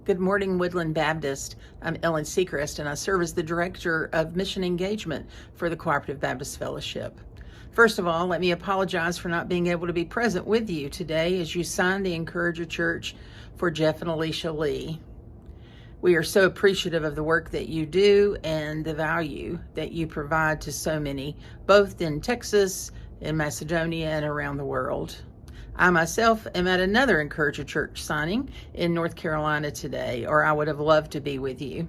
Good morning, Woodland Baptist. I'm Ellen Sechrist, and I serve as the Director of Mission Engagement for the Cooperative Baptist Fellowship. First of all, let me apologize for not being able to be present with you today as you sign the Encourager Church for Jeff and Alicia Lee. We are so appreciative of the work that you do and the value that you provide to so many, both in Texas, in Macedonia, and around the world. I myself am at another Encourager Church signing in North Carolina today, or I would have loved to be with you.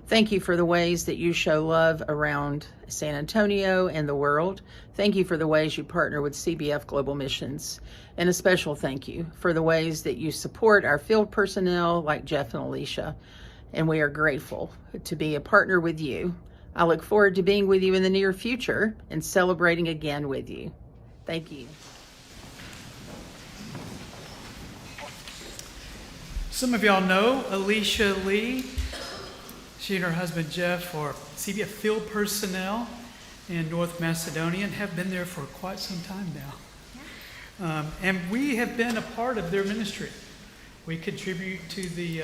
Thank you for the ways that you show love around San Antonio and the world. Thank you for the ways you partner with CBF Global Missions. And a special thank you for the ways that you support our field personnel like Jeff and Alicia. And we are grateful to be a partner with you. I look forward to being with you in the near future and celebrating again with you. Thank you. Some of y'all know Alicia Lee. She and her husband Jeff are CBF field personnel in North Macedonia and have been there for quite some time now. And we have been a part of their ministry. We contribute to the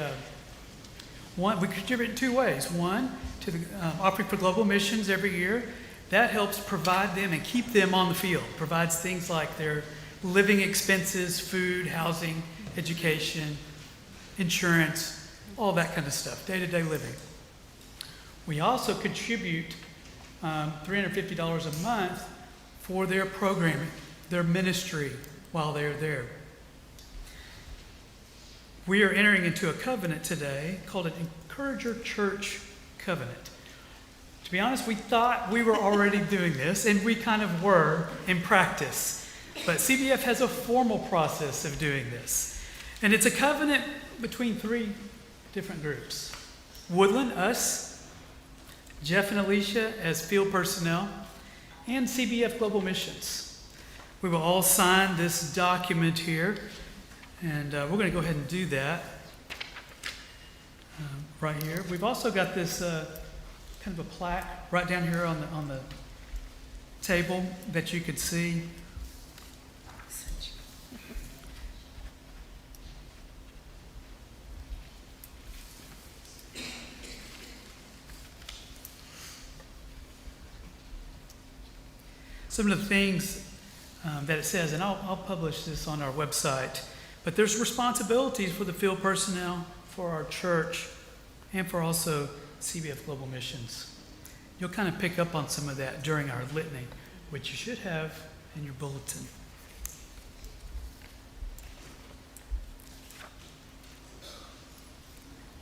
we contribute in two ways. One, to the offering for global missions every year. That helps provide them and keep them on the field. Provides things like their living expenses, food, housing, education, insurance, all that kind of stuff, day-to-day living. We also contribute $350 a month for their programming, their ministry while they're there. We are entering into a covenant today called an Encourager Church Covenant. To be honest, we thought we were already doing this, and we kind of were in practice. But CBF has a formal process of doing this. And it's a covenant between three different groups. Woodland, us, Jeff and Alicia as field personnel, and CBF Global Missions. We will all sign this document here, and we're going to go ahead and do that right here. We've also got this kind of a plaque right down here on the table that you could see. Some of the things that it says, and I'll publish this on our website, but there's responsibilities for the field personnel, for our church, and for also CBF Global Missions. You'll kind of pick up on some of that during our litany, which you should have in your bulletin.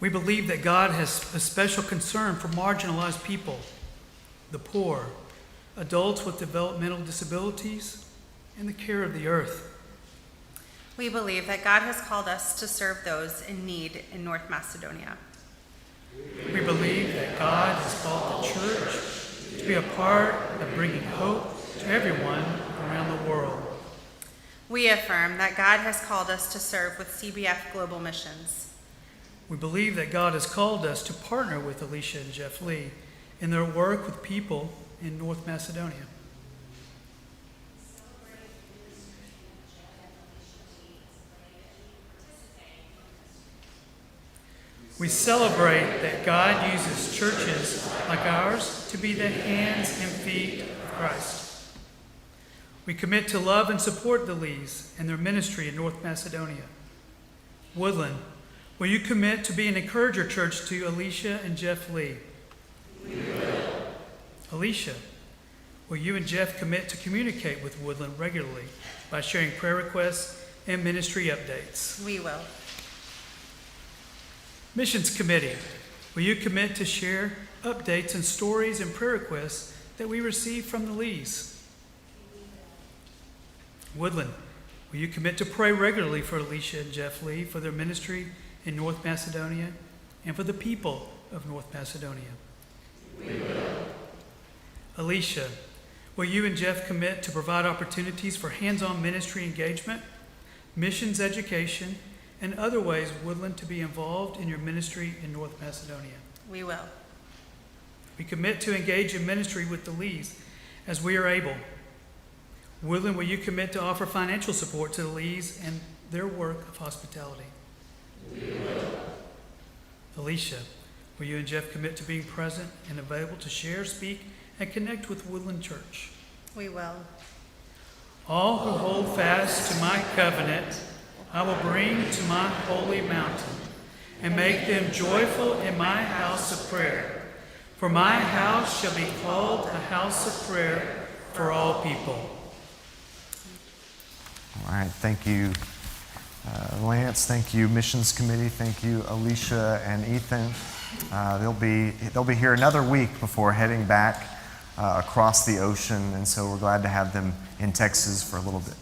We believe that God has a special concern for marginalized people, the poor, adults with developmental disabilities, and the care of the earth. We believe that God has called us to serve those in need in North Macedonia. We believe that God has called the church to be a part of bringing hope to everyone around the world. We affirm that God has called us to serve with CBF Global Missions. We believe that God has called us to partner with Alicia and Jeff Lee in their work with people in North Macedonia. We celebrate that God uses churches like ours to be the hands and feet of Christ. We commit to love and support the Lees and their ministry in North Macedonia. Woodland, will you commit to be an Encourager Church to Alicia and Jeff Lee? We will. Alicia, will you and Jeff commit to communicate with Woodland regularly by sharing prayer requests and ministry updates? We will. Missions Committee, will you commit to share updates and stories and prayer requests that we receive from the Lees? Woodland, will you commit to pray regularly for Alicia and Jeff Lee for their ministry in North Macedonia and for the people of North Macedonia? We will. Alicia, will you and Jeff commit to provide opportunities for hands-on ministry engagement, missions education, and other ways Woodland to be involved in your ministry in North Macedonia? We will. We commit to engage in ministry with the Lees as we are able. Woodland, will you commit to offer financial support to the Lees and their work of hospitality? We will. Alicia, will you and Jeff commit to being present and available to share, speak, and connect with Woodland Church? We will. All who hold fast to my covenant, I will bring to my holy mountain, and make them joyful in my house of prayer. For my house shall be called a house of prayer for all people. All right, thank you, Lance. Thank you, Missions Committee. Thank you, Alicia and Ethan. They'll be here another week before heading back across the ocean, and so we're glad to have them in Texas for a little bit.